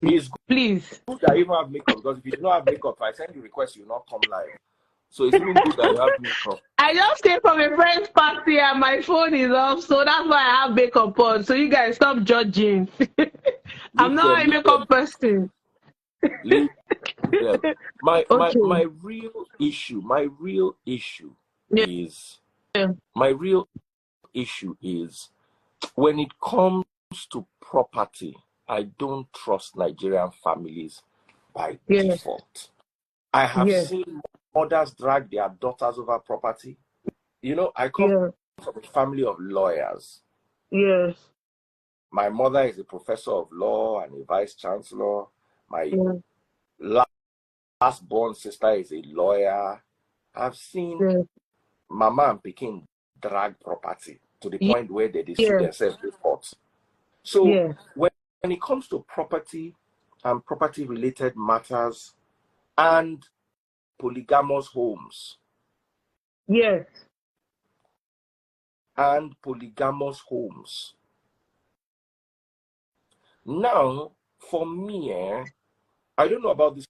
It's Please. good that you even have makeup, because if you don't have makeup, if I send you request, you'll not come live. So it's even good that you have makeup. I just came from a friend's party and my phone is off, so that's why I have makeup on. So you guys stop judging. I'm not a makeup person. Leave them. My Okay. real issue, Yeah. is when it comes to property, I don't trust Nigerian families by default. I have seen mothers drag their daughters over property. You know, I come from a family of lawyers. Yes. My mother is a professor of law and a vice chancellor. My last born sister is a lawyer. I've seen mama and Pekin drag property to the point where they sue themselves in court. So when it comes to property and property related matters and polygamous homes. Now, for me, I don't know about this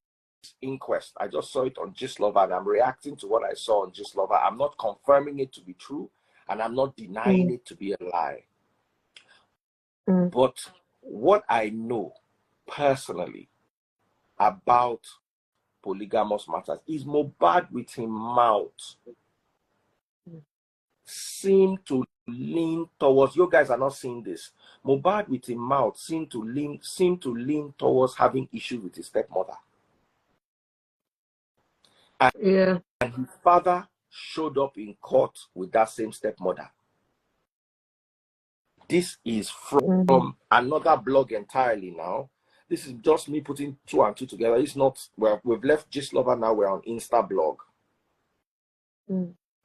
inquest. I just saw it on Gistlover and I'm reacting to what I saw on Gistlover. I'm not confirming it to be true and I'm not denying it to be a lie. But what I know personally about polygamous matters is MohBad with his mouth seem to lean towards, you guys are not seeing this, MohBad with his mouth seem to lean towards having issues with his stepmother. And his father showed up in court with that same stepmother. This is from another blog entirely now. This is just me putting 2 and 2 together. It's not, well, we've left Gistlover now, we're on Insta blog.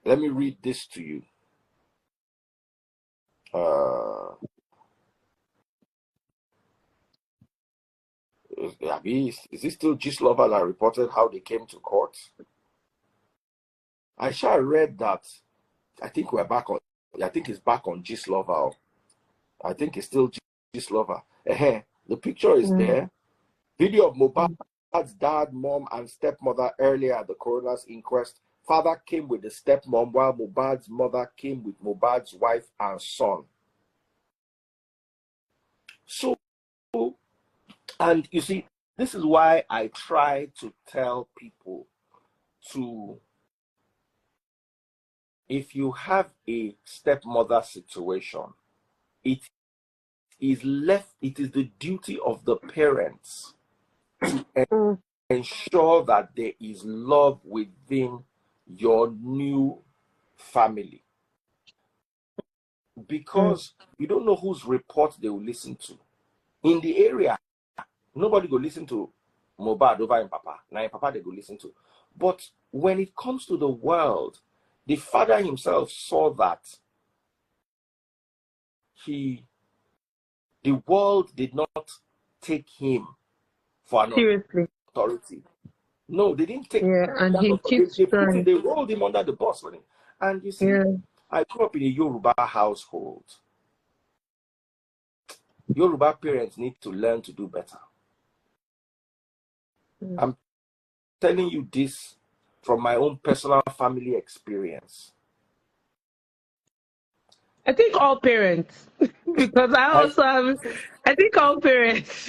Let me read this to you. Is this still Gistlover that reported how they came to court? I shall read that. I think we're back on. I think it's back on Gistlover. I think it's still Gistlover. The picture is there. Video of MohBad's dad, mom, and stepmother earlier at the coroner's inquest. Father came with the stepmom, while MohBad's mother came with MohBad's wife and son. So, and you see, this is why I try to tell people if you have a stepmother situation, it is the duty of the parents to ensure that there is love within your new family. Because you don't know whose report they will listen to. In the area, nobody will listen to MohBad over in Papa. Now in Papa they go listen to. But when it comes to the world, the father himself saw that the world did not take him for an authority. No, they didn't take him. And he keeps trying. They rolled him under the bus. And you see, I grew up in a Yoruba household. Yoruba parents need to learn to do better. I'm telling you this from my own personal family experience. I think all parents, because I think all parents.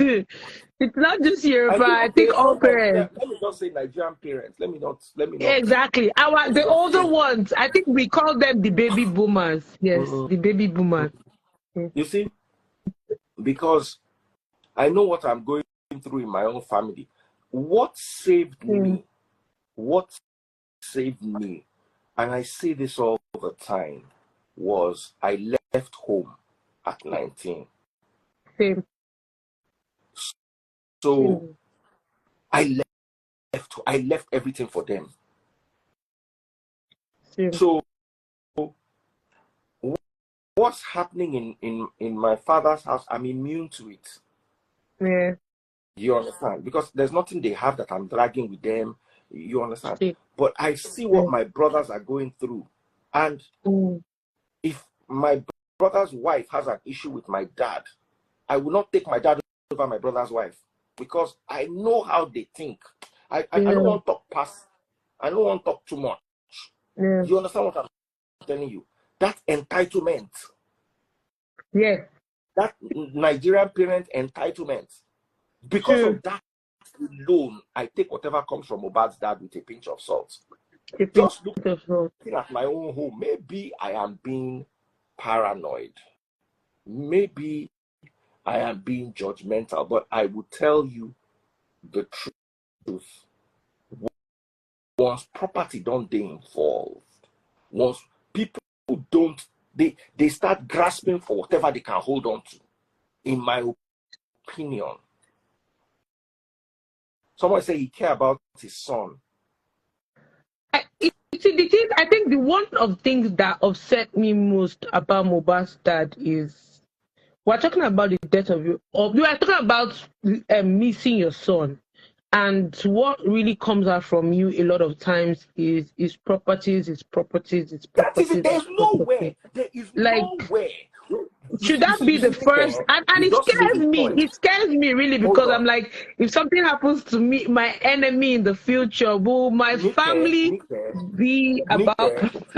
It's not just Yoruba. I think all parents. Let me not say Nigerian parents. Let me not. Exactly. The older ones. I think we call them the baby boomers. Yes, the baby boomers. You see, because I know what I'm going through in my own family. What saved me? What saved me? And I say this all the time. Was I left home at 19. Same. So I left everything for them. Same. So what's happening in my father's house, I'm immune to it. Yeah. You understand? Because there's nothing they have that I'm dragging with them. You understand? Yeah. But I see what my brothers are going through. And if my brother's wife has an issue with my dad, I will not take my dad over my brother's wife. because I know how they think. I don't want to talk past. I don't want to talk too much. Yeah. You understand what I'm telling you? That entitlement. Yeah. That Nigerian parent entitlement. Because of that alone, I take whatever comes from MohBad's dad with a pinch of salt. Just looking at my own home, maybe I am being paranoid. Maybe I am being judgmental, but I will tell you the truth. Once property don't they involved, once people don't, they start grasping for whatever they can hold on to. In my opinion, someone say he care about his son. I think the one of things that upset me most about MohBad's dad is we're talking about the death of you. We are talking about missing your son, and what really comes out from you a lot of times is properties. That is it. There's nowhere. There is nowhere. Should that be the first? And it scares me. It scares me really, because I'm like, if something happens to me, my enemy in the future, will my family be about?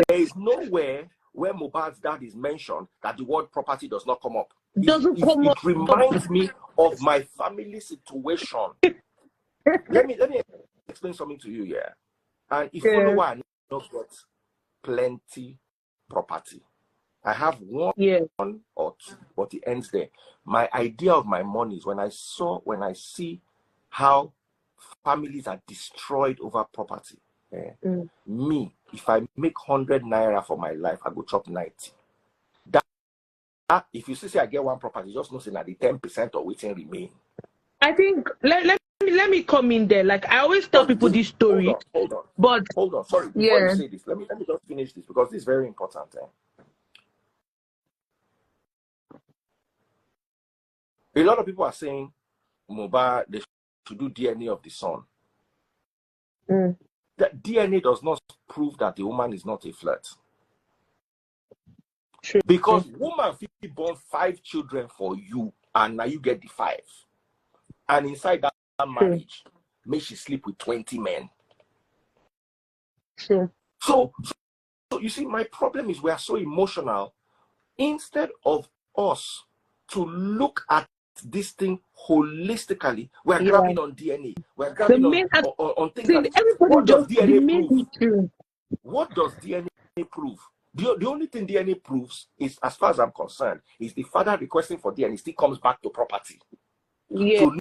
There is nowhere where MohBad's dad is mentioned that the word property does not come up. It reminds me of my family situation. Let me explain something to you here. And if you know why I not got plenty property. I have one or two, but it ends there. My idea of my money is when I see how families are destroyed over property. Me, if I make 100 naira for my life, I go chop 90. That if you say I get one property, just know that the 10% of waiting remain. I think let me come in there. Like I always tell people this story. Hold on. Sorry, before you say this, let me just finish this, because this is very important. A lot of people are saying MohBad, they should do DNA of the son. That DNA does not prove that the woman is not a flirt. True. Because woman born 5 children for you, and now you get the 5. And inside that marriage, may she sleep with 20 men. Sure. So you see, my problem is we are so emotional. Instead of us to look at this thing holistically, we're grabbing on DNA. We're grabbing on things that what does DNA prove? What does DNA prove? The only thing DNA proves is, as far as I'm concerned, is the father requesting for DNA still comes back to property. To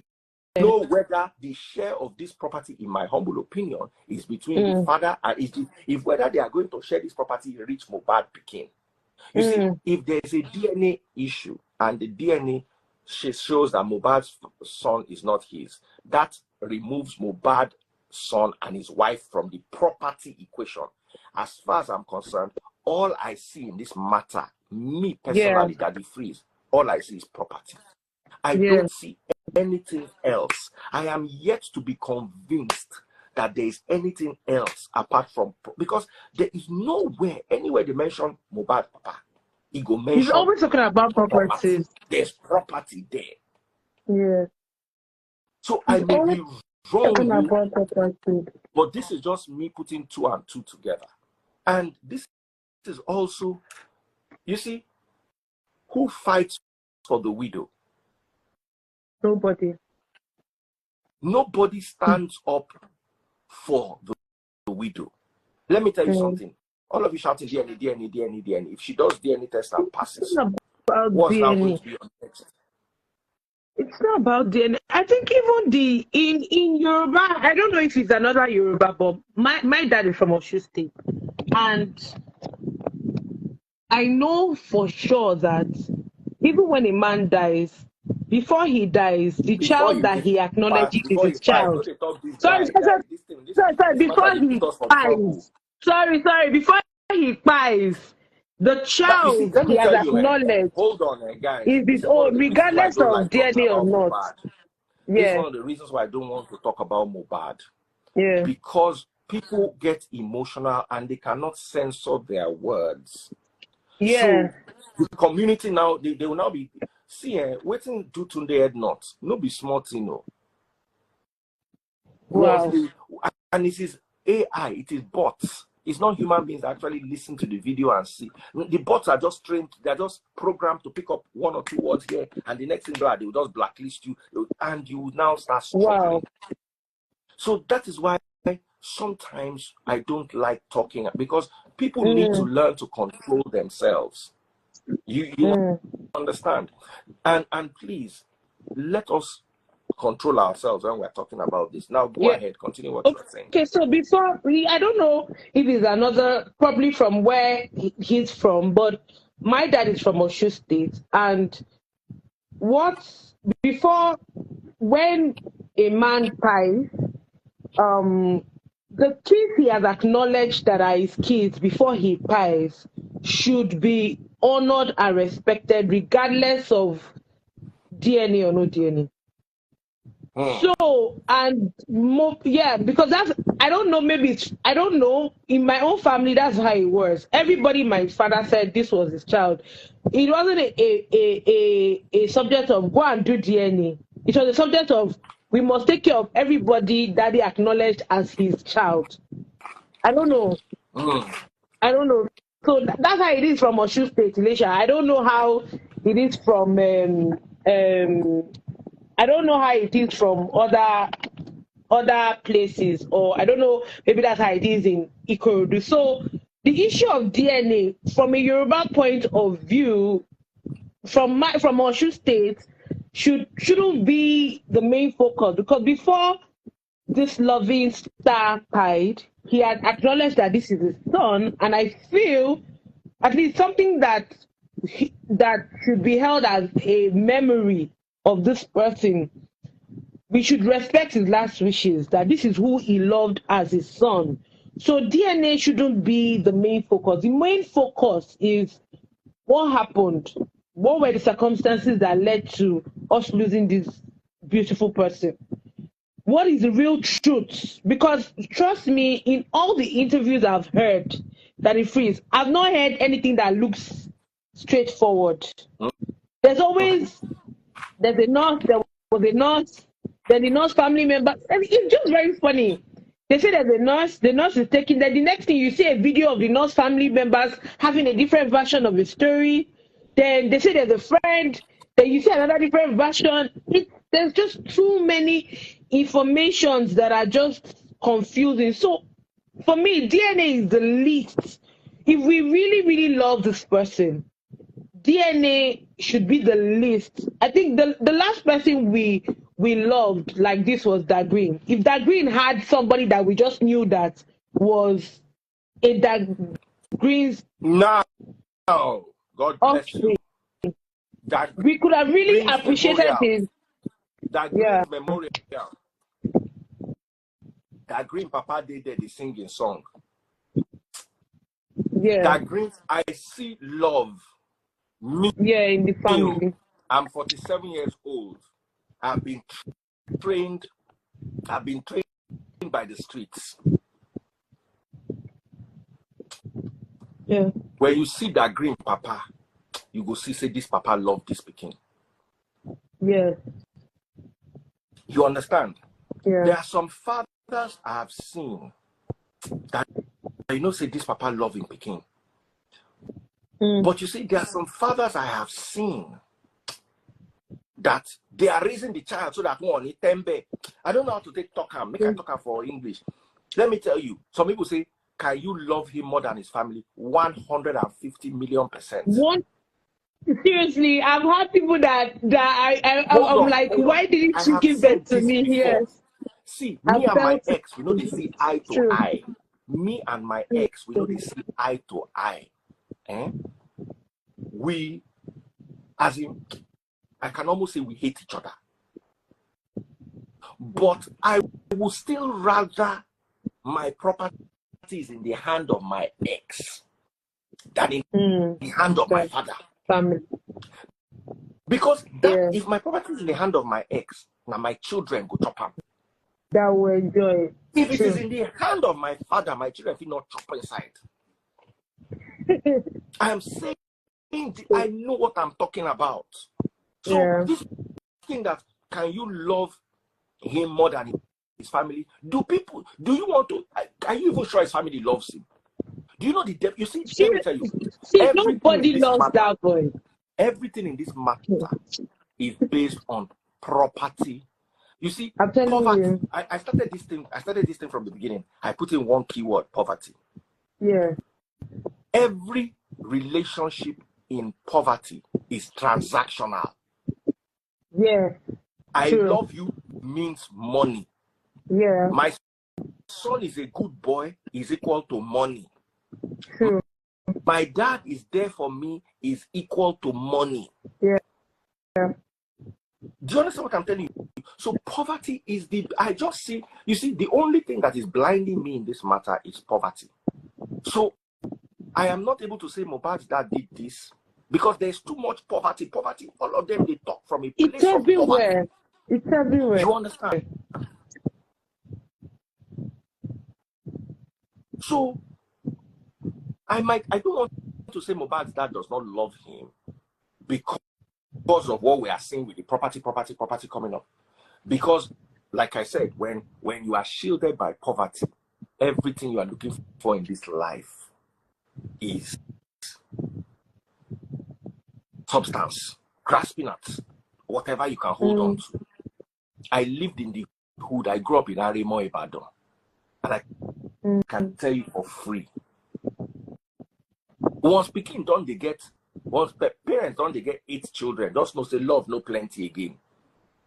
know whether the share of this property, in my humble opinion, is between the father and if whether they are going to share this property reach MohBad Pikin. You see, if there's a DNA issue and the DNA shows that MohBad's son is not his, that removes MohBad's son and his wife from the property equation. As far as I'm concerned, all I see in this matter, me personally, Daddy Freeze, all I see is property. I don't see anything else. I am yet to be convinced that there is anything else apart from, because there is nowhere, anywhere they mention MohBad Papa. He's always talking about properties. There's property there. Yeah. So I may be wrong, but this is just me putting 2 and 2 together. And this is also, you see, who fights for the widow? Nobody. Nobody stands up for the widow. Let me tell you something. All of you shouting DNA. If she does DNA test and passes, what's now going to be on next? It's not about DNA. I think even in Yoruba, I don't know if it's another Yoruba, but my dad is from Osun State. And I know for sure that even when a man dies, before he dies, the child that he acknowledges is his child. Sorry, before he dies. Before he dies, the child he has acknowledged is his own, regardless of DNA or not. This is one of the reasons why I don't want to talk about MohBad. Because people get emotional and they cannot censor their words. So the community now, they will now be, waiting do Tunde head not. No be small thing, no. Was Wow. and it is AI, it is bots. It's not human beings that actually listen to the video and see. The bots are just trained, they're just programmed to pick up one or two words here, and the next thing they will just blacklist you, and you will now start struggling. Wow. So that is why sometimes I don't like talking, because people need to learn to control themselves. You understand? And please, let us control ourselves when we're talking about this. Now go ahead, continue what you're saying. Okay, so before I don't know if it's another, probably from where he's from, but my dad is from Oshu State, and before, when a man dies, the kids he has acknowledged that are his kids before he dies should be honored and respected regardless of DNA or no DNA. So, and because I don't know, I don't know, in my own family, that's how it was. Everybody, my father said this was his child. It wasn't a subject of go and do DNA. It was a subject of, we must take care of everybody that he acknowledged as his child. I don't know. I don't know. So that's how it is from Oshu State, Elisha. I don't know how it is from I don't know how it is from other places, or I don't know, maybe that's how it is in Ikorodu. So the issue of DNA, from a Yoruba point of view, from Oshu State, shouldn't be the main focus, because before this loving star died, he had acknowledged that this is his son, and I feel at least something that should be held as a memory of this person. We should respect his last wishes, that this is who he loved as his son. So DNA shouldn't be the main focus. The main focus is what happened. What were the circumstances that led to us losing this beautiful person? What is the real truth? Because trust me, in all the interviews I've heard that it frees, I've not heard anything that looks straightforward. There's always, there was a nurse, then the nurse family member. It's just very funny. They say there's the nurse is taking, then the next thing you see a video of the nurse family members having a different version of the story. Then they say there's a friend, then you see another different version. There's just too many informations that are just confusing. So for me, DNA is the least. If we really, really love this person, DNA should be the least. I think the last person we loved like this was Dark Green. If Dark Green had somebody that we just knew that was a Dark Green's God bless you. We could have really Green's appreciated his Green's memorial. That Green Papa did the singing song. That Green's I See Love. In the family. I'm 47 years old. I've been trained by the streets. Yeah. When you see that Green Papa, you go see, say this Papa love this Peking. Yeah. You understand? Yeah. There are some fathers I have seen that say this Papa love in Peking. But you see, there are some fathers I have seen that they are raising the child so that one tembe. I don't know how to talk him. Make I talk him for English. Let me tell you, some people say, can you love him more than his family? 150 million %. Seriously, I've had people that I'm like, why didn't you give birth to me? Yes. See, me and my ex, we know they see eye to eye. Me and my ex, we know they see eye to eye. We, as in, I can almost say we hate each other. But I would still rather my property is in the hand of my ex than in the hand of my father. Family. Because if my property is in the hand of my ex, now my children go chop them. That will enjoy it. If it is in the hand of my father, my children will not chop inside. I am saying, I know what I'm talking about. So this thing that can you love him more than his family. Do you want to, are you even sure his family loves him? Do you know the depth? You see, let me tell you, nobody loves that boy. Everything in this matter is based on property. You see, I'm telling poverty. you. I started this thing from the beginning. I put in one keyword: poverty. Yeah. Every relationship in poverty is transactional. Yeah. I love you means money. Yeah. My son is a good boy is equal to money. True. My dad is there for me is equal to money. Yeah. Yeah. Do you understand what I'm telling you? So poverty is the only thing that is blinding me in this matter is poverty. So I am not able to say MohBad's dad did this because there's too much poverty. Poverty, all of them, they talk from a place of poverty. It's everywhere. You understand? So I don't want to say MohBad's dad does not love him because of what we are seeing with the property coming up. Because, like I said, when you are shielded by poverty, everything you are looking for in this life is substance, grasping at whatever you can hold on to. I lived in the hood. I grew up in Arimo, Ibadan, and I can tell you for free. Once parents don't they get 8 children, just no say love no plenty again.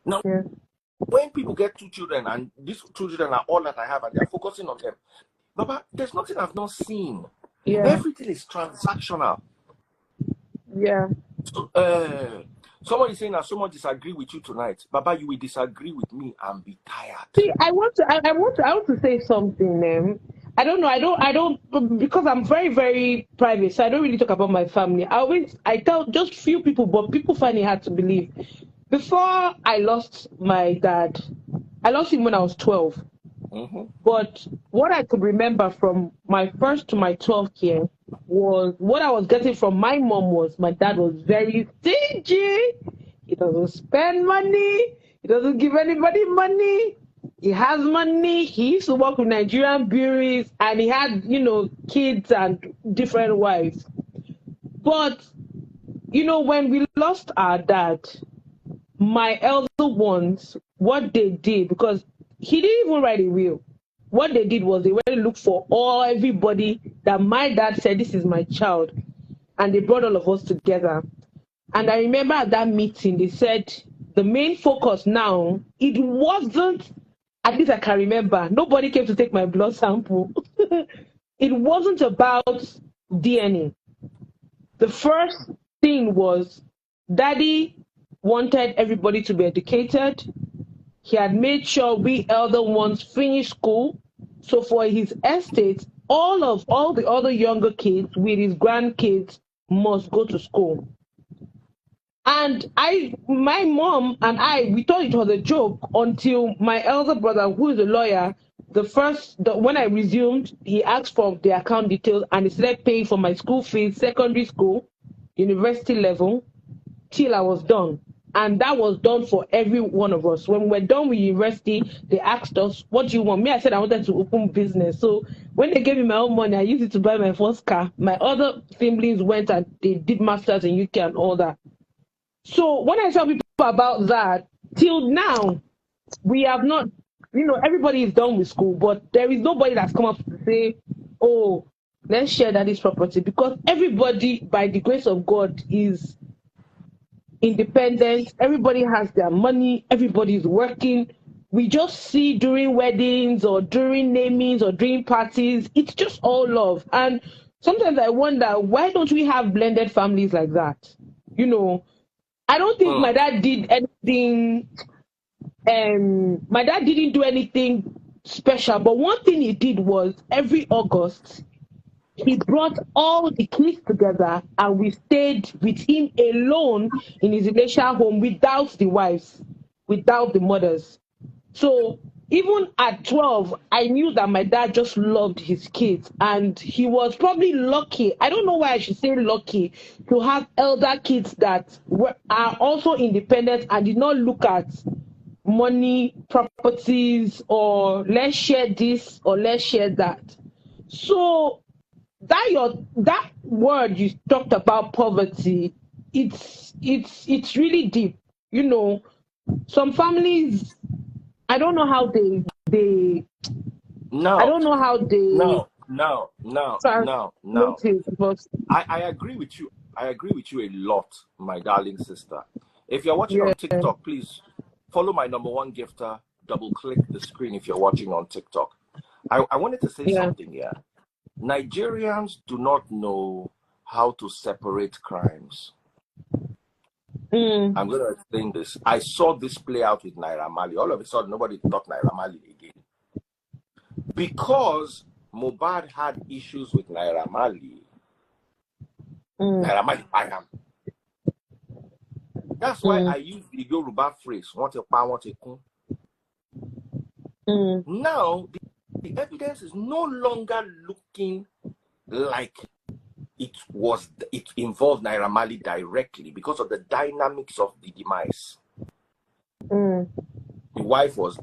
Now, when people get 2 children and these 2 children are all that I have and they are focusing on them, Baba, there's nothing I've not seen. Yeah. Everything is transactional. Yeah. So, somebody saying that someone disagree with you tonight. Baba, you will disagree with me and be tired. See, I want to say something. I don't know. Because I'm very, very private, so I don't really talk about my family. I tell just few people, but people find it hard to believe. Before I lost my dad, I lost him when I was 12. But what I could remember from my first to my 12th year was what I was getting from my mom was my dad was very stingy. He doesn't spend money. He doesn't give anybody money. He has money. He used to work with Nigerian breweries and he had, kids and different wives. But, when we lost our dad, my elder ones, what they did, because he didn't even write a will. What they did was they went and looked for everybody that my dad said, this is my child. And they brought all of us together. And I remember at that meeting, they said the main focus now, it wasn't, at least I can remember, nobody came to take my blood sample. It wasn't about DNA. The first thing was Daddy wanted everybody to be educated. He had made sure we elder ones finished school. So for his estate, all the other younger kids with his grandkids must go to school. And my mom and we thought it was a joke until my elder brother, who is a lawyer, when I resumed, he asked for the account details and he started paying for my school fees, secondary school, university level, till I was done. And that was done for every one of us. When we were done with university, they asked us, what do you want? Me, I said I wanted to open business. So when they gave me my own money, I used it to buy my first car. My other siblings went and they did masters in UK and all that. So when I tell people about that, till now, we have not, everybody is done with school, but there is nobody that's come up to say, oh, let's share Daddy's property. Because everybody, by the grace of God, is independent. Everybody has their money. Everybody is working. We just see during weddings or during namings or during parties, it's just all love. And sometimes I wonder, why don't we have blended families like that? I don't think my dad did anything. My dad didn't do anything special, but one thing he did was every August, he brought all the kids together and we stayed with him alone in his Elisha home without the wives, without the mothers. So even at 12, I knew that my dad just loved his kids and he was probably lucky. I don't know why I should say lucky to have elder kids that are also independent and did not look at money, properties, or let's share this or let's share that. So that word you talked about, poverty, it's really deep. You know, some families, I don't know how they No. I don't know how they No. translate it, but I agree with you. I agree with you a lot, my darling sister. If you're watching on TikTok, please follow my #1 gifter. Double click the screen if you're watching on TikTok. I wanted to say something here. Nigerians do not know how to separate crimes. I'm going to explain this. I saw this play out with Naira Marley. All of a sudden, nobody talked Naira Marley again. Because MohBad had issues with Naira Marley. Naira Marley, I am. That's why I use the Yoruba phrase, want a pa, want a kun. Now, the evidence is no longer looking like it involved Naira Marley directly because of the dynamics of the demise. The wife was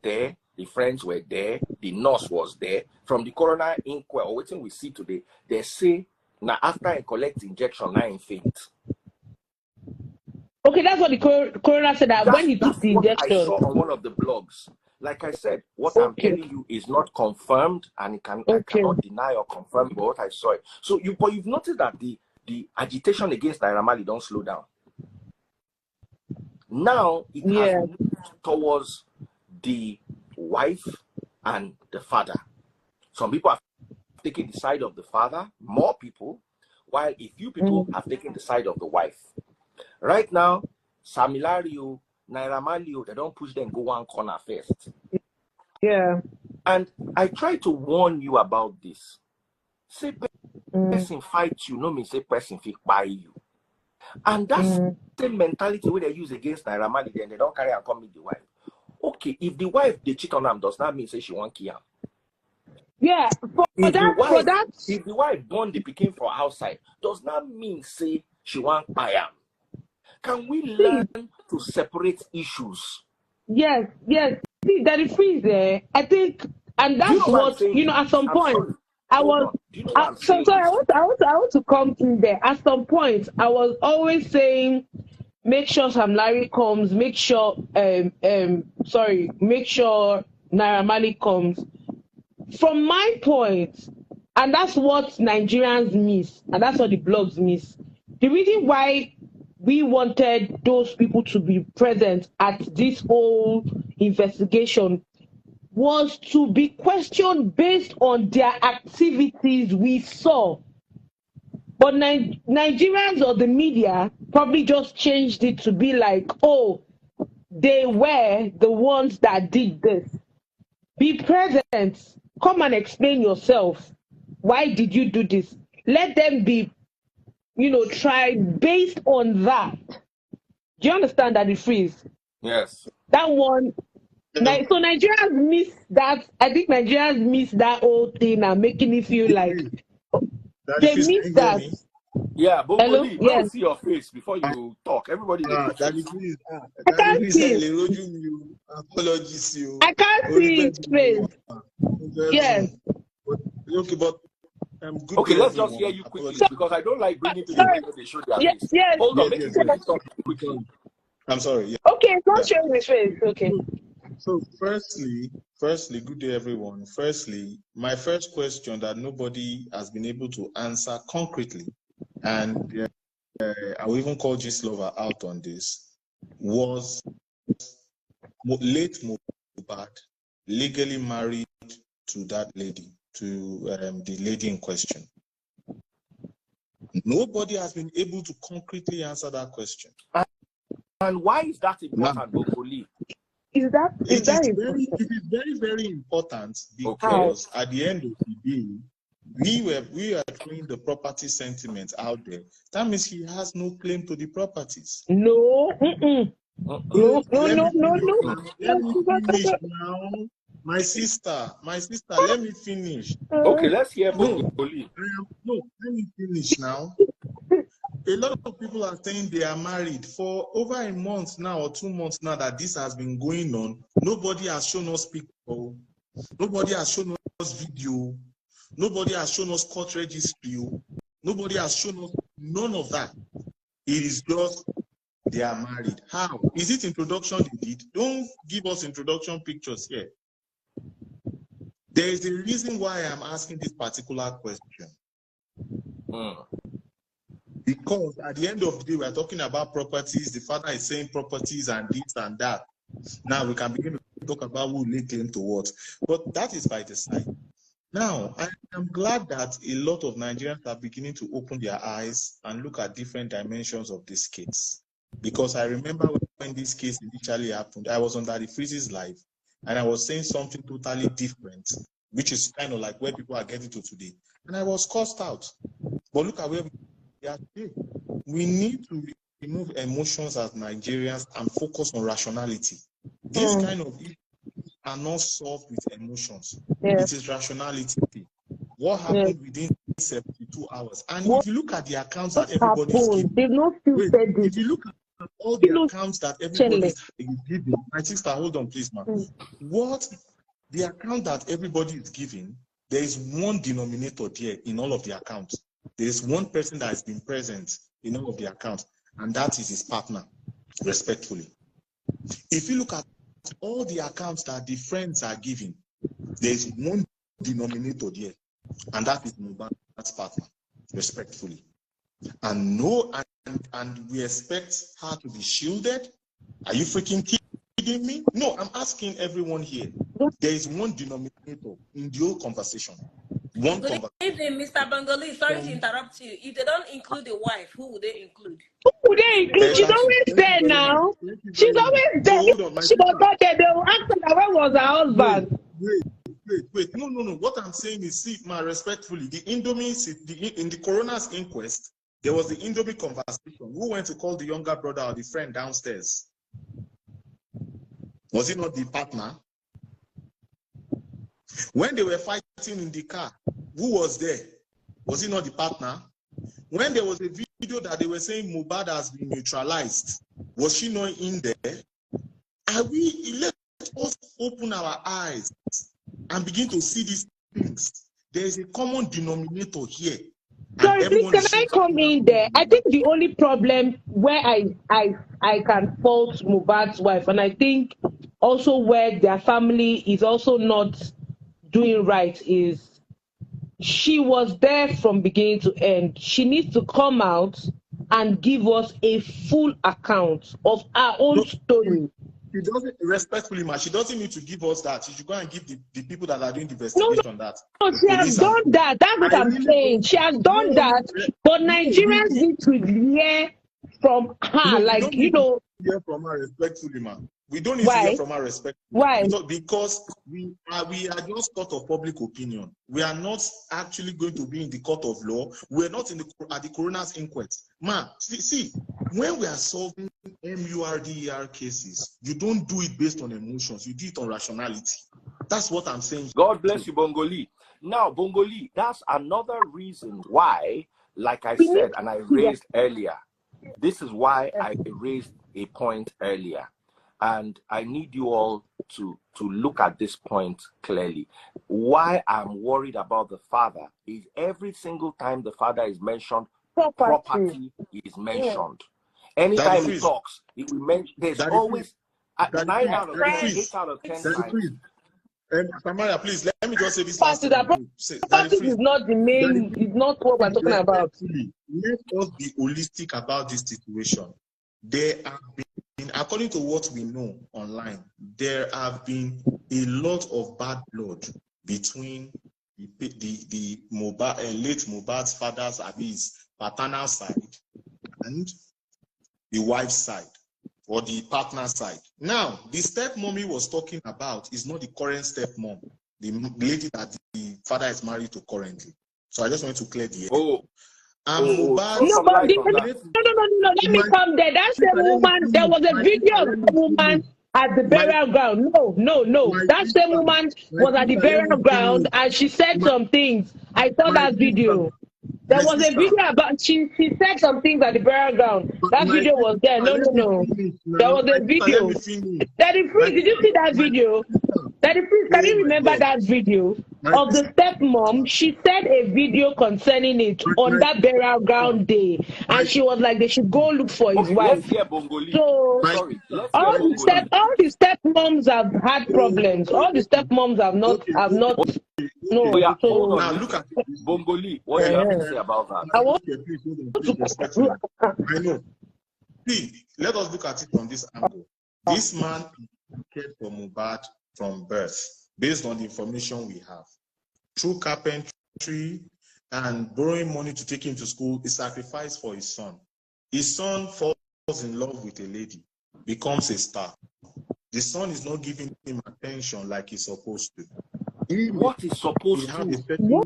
there, the friends were there, the nurse was there. From the coroner inquiry, or waiting we see today, they say now after I collect injection, now in faint. Okay, that's what the coroner said that when he took the injection. I saw on one of the blogs. Like I said, what I'm telling you is not confirmed, and I cannot deny or confirm what I saw. So you've noticed that the agitation against Naira Marley don't slow down. Now it has moved towards the wife and the father. Some people have taken the side of the father, more people, while a few people have taken the side of the wife. Right now, Samilario, Naira Marley, they don't push them, go one corner first. Yeah. And I try to warn you about this. Say person fight you, no mean say person fit buy you. And that's the same mentality where they use against Naira Marley, then they don't carry and come with the wife. Okay, if the wife they cheat on them, does not mean say she won't kill him. Yeah, If the wife born the pikin for outside, does not mean say she won't buy him. Can we learn to separate issues? Yes. See, that is free there. I think, and that's what at some point I was. Sorry, I want to come in there. At some point, I was always saying, make sure Sam Larry comes. Make sure, make sure Naira Marley comes. From my point, and that's what Nigerians miss, and that's what the blogs miss. The reason why we wanted those people to be present at this whole investigation was to be questioned based on their activities we saw. But Nigerians or the media probably just changed it to be like, oh, they were the ones that did this. Be present. Come and explain yourself. Why did you do this? Let them be, tried based on that. Do you understand that it frees? Yes. That one. So Nigerians miss that. I think Nigerians miss that whole thing and making it feel like they miss that. Yeah, but hello? Let me see your face before you talk. Everybody, Daddy, please. I can't see. Apologies, you. I can't see his face. Yes. Okay, but okay, let's just hear you quickly because I don't like bringing people when they show their face. Yes. Hold on, make it talk quickly. I'm sorry. Yeah. Okay, don't show his face. Okay. So, firstly, good day, everyone. Firstly, my first question that nobody has been able to answer concretely, and I will even call Lover out on this, was late MohBad legally married to that lady, to the lady in question? Nobody has been able to concretely answer that question. And why is that important, Bokoli? It is very, very important because at the end of the day, we are throwing the property sentiment out there. That means he has no claim to the properties. No. No. Let me finish now. My sister, let me finish. Okay, let's hear Bokoli. No, let me finish now. A lot of people are saying they are married for over a month now or 2 months now that this has been going on. Nobody has shown us picture. Nobody has shown us video. Nobody has shown us court registry. Nobody has shown us none of that. It is just they are married. How? Is it introduction they did? Don't give us introduction pictures here. There is a reason why I'm asking this particular question. Because at the end of the day, we're talking about properties. The father is saying properties and this and that. Now we can begin to talk about who lay claim to what. But that is by the side. Now, I am glad that a lot of Nigerians are beginning to open their eyes and look at different dimensions of this case. Because I remember when this case initially happened, I was on Daddy Freeze's live, and I was saying something totally different, which is kind of like where people are getting to today. And I was cursed out. But look at where we are today. We need to remove emotions as Nigerians and focus on rationality. This kind of issues are not solved with emotions. It is rationality. What happened within 72 hours? And if you look at the accounts that everybody is giving, if you look at all the accounts that everybody is giving, my sister, hold on, please, ma'am. What the account that everybody is giving, there is one denominator there in all of the accounts. There is one person that has been present in all of the accounts, and that is his partner, respectfully. If you look at all the accounts that the friends are giving, there is one denominator there, and that is MohBad's partner, respectfully. And we expect her to be shielded? Are you freaking kidding me? No, I'm asking everyone here. There is one denominator in the whole conversation. Good evening, Mr. Bengali. Sorry to interrupt you. If they don't include the wife, who would they include? Who would they include? She's always there now. She's always there. She was not there. They will ask her where was her husband. Wait. No. What I'm saying is, see, ma, respectfully, the Indomie, in the coroner's inquest, there was the Indomie conversation. Who went to call the younger brother or the friend downstairs? Was it not the partner? When they were fighting in the car, who was there? Was it not the partner? When there was a video that they were saying MohBad has been neutralized, was she not in there? Let us open our eyes and begin to see these things. There is a common denominator here. Sorry, please, can I come in there? I think the only problem where I can fault MohBad's wife, and I think also where their family is also not doing right, is she was there from beginning to end. She needs to come out and give us a full account of her own story. She doesn't, respectfully, ma, she doesn't need to give us that. She should go and give the people that are doing the investigation that. No, she has done that. That's what I'm saying. She has done that, but Nigerians need to hear from her, like, you know. Hear from her respectfully, ma. We don't need to hear from her respectfully. Why? Because we are just court of public opinion. We are not actually going to be in the court of law. We're not at the coroner's inquest. Ma, see, when we are solving MURDER cases, you don't do it based on emotions. You do it on rationality. That's what I'm saying. God bless you, Bongoli. Now, Bongoli, that's another reason why, like I said, and I raised earlier, this is why I raised a point earlier. And I need you all to look at this point clearly. Why I'm worried about the father is every single time the father is mentioned, property is mentioned. Anytime he talks, it will mention. There's always 9 out of 10, 8 out of 10 times. Samara, please let me just say this. Property is not the main. It's not what we're talking about. Let us be holistic about this situation. There have been, according to what we know online, there have been a lot of bad blood between the MohBad, late MohBad's father's, his paternal side, and the wife's side, or the partner side. Now, the stepmommy was talking about is not the current stepmom, the lady that the father is married to currently. So I just want to clear the air. MohBad, no, let me come there. That's the woman. There was a video of the woman at the burial ground. No. That same woman was at the burial ground and she said some things. I saw that video. There was a video about she said some things at the burial ground. That video was there. No. There was a video. Daddy Freeze, did you see that video? Daddy Freeze, can you remember that video of the stepmom? She said a video concerning it on that burial ground day, and she was like, they should go look for his wife. So all the stepmoms have had problems. All the stepmoms have not. No, yeah, so now look at Bongoli. What do you have to say about that? I know. See, let us look at it from this angle. This man cared for MohBad from birth, based on the information we have. Through carpentry and borrowing money to take him to school, he sacrificed for his son. His son falls in love with a lady, becomes a star. The son is not giving him attention like he's supposed to. What is supposed to?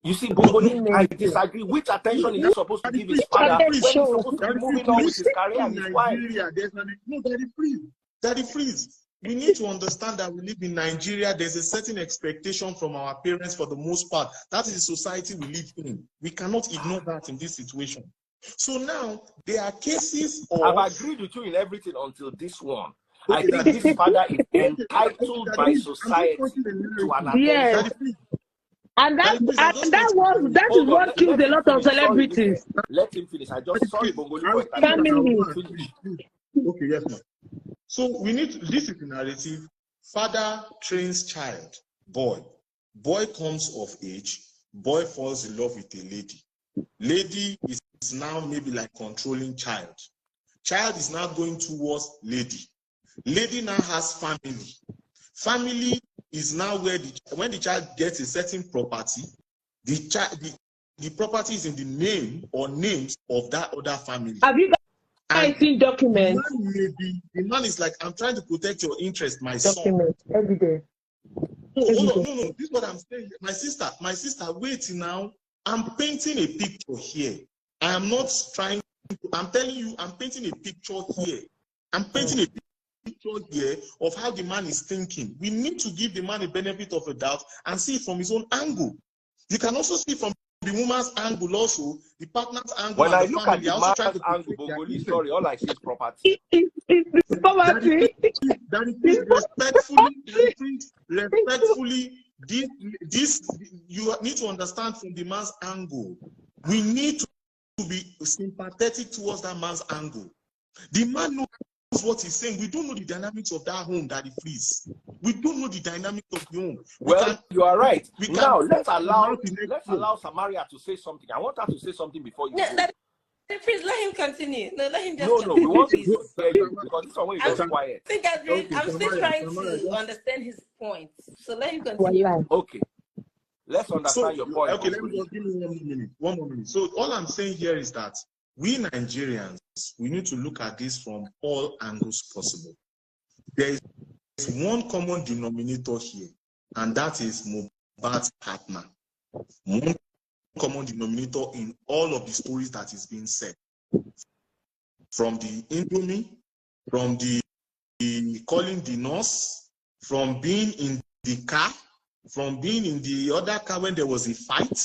You see, Bongoli, I disagree. Which attention is he supposed to give his father when he's supposed to be moving on with his career and his wife? No, Daddy Freeze. We need to understand that we live in Nigeria. There's a certain expectation from our parents for the most part. That is the society we live in. We cannot ignore that in this situation. So now, there are cases of... I've agreed with you in everything until this one. I think this father is entitled by society to an attention. Yes. And that is what kills a lot of celebrities. Let him finish. Sorry, Bongoli. Okay, yes, ma'am. So we need this is the narrative. Father trains child, boy. Boy comes of age. Boy falls in love with a lady. Lady is now maybe like controlling child. Child is now going towards lady. Lady now has family. Family is now where when the child gets a certain property, the property is in the name or names of that other family. Have you guys seen documents? The man is like, I'm trying to protect your interest, my documents son. Every day. No. This is what I'm saying. My sister, wait now. I'm painting a picture here. I am not trying to, I'm telling you, I'm painting a picture here. I'm painting a picture here of how the man is thinking. We need to give the man a benefit of a doubt and see it from his own angle. You can also see from the woman's angle also, the partner's angle. When I look at the man's angle, Bongoli, sorry, all I see is property. It's poverty. Respectfully, this you need to understand from the man's angle. We need to be sympathetic towards that man's angle. The man knows what he's saying. We don't know the dynamics of that home that he flees. We don't know the dynamics of the home. You are right. Now let's allow Samaria to say something. I want her to say something before you. Please let him continue. No, let him just. No, we want to hear you because this one is just quiet. I'm still trying to understand his point. So let him continue. Okay. Let's understand your point. Okay, let me just give me 1 more minute. So all I'm saying here is that we Nigerians, we need to look at this from all angles possible. There is one common denominator here, and that is MohBad's partner. One common denominator in all of the stories that is being said. From the Indomie, from the calling the nurse, from being in the car, from being in the other car when there was a fight,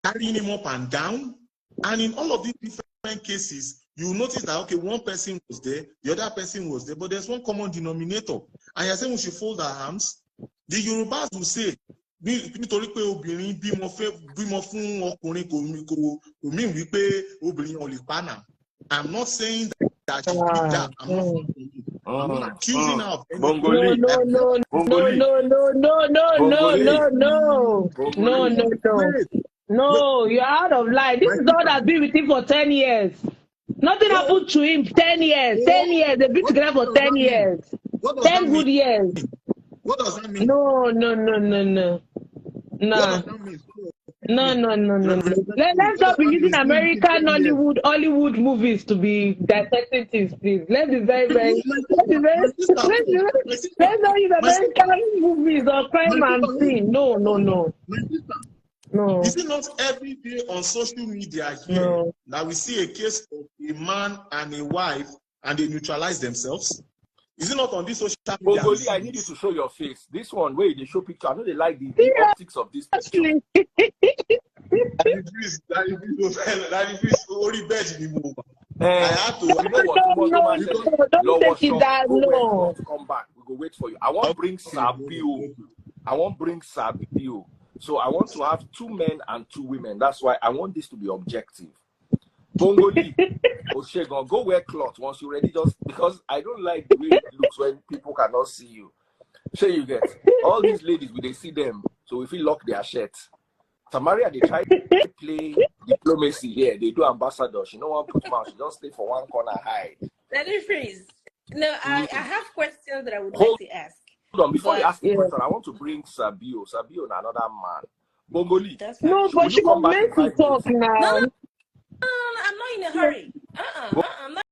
carrying him up and down. And in all of these different cases, you notice that, okay, one person was there, the other person was there, but there's one common denominator. And you're saying we should fold our hands. The Yorubas will say, I'm not saying that she did that. I'm not accusing her of anything. No, you're out of line. This is God has been with him for 10 years. Nothing happened to him. 10 years. 10 years. They've been together for 10 years. 10 good years. What does that mean? No. Let's not be using American Hollywood movies to be dissecting things, please. Let's not use American movies or crime and sin. No. Is it not every day on social media here that we see a case of a man and a wife and they neutralize themselves? Is it not on this social media? Bongoli, I need you to show your face. This one where they show picture. I know they like the optics of this picture. I had to. You know what? Don't take it that Go where no. cloth come back. We go wait for you. I want to bring Sabio. So I want to have 2 men and 2 women. That's why I want this to be objective. Bongoli, Oshegon, go wear cloth once you're ready. Just because I don't like the way it looks when people cannot see you. So you get all these ladies, we they see them, so if we lock their shirts. Samaria, they try to play diplomacy here. They do ambassador. She no one put mouth. She just stay for one corner hide. Let me freeze. No, I have questions that I would Hold like to ask. on, before you ask the question, I want to bring Sabio. Sabio and another man. Bongoli. That's fine. No, but she was meant to talk now. No, I'm not in a hurry. I'm not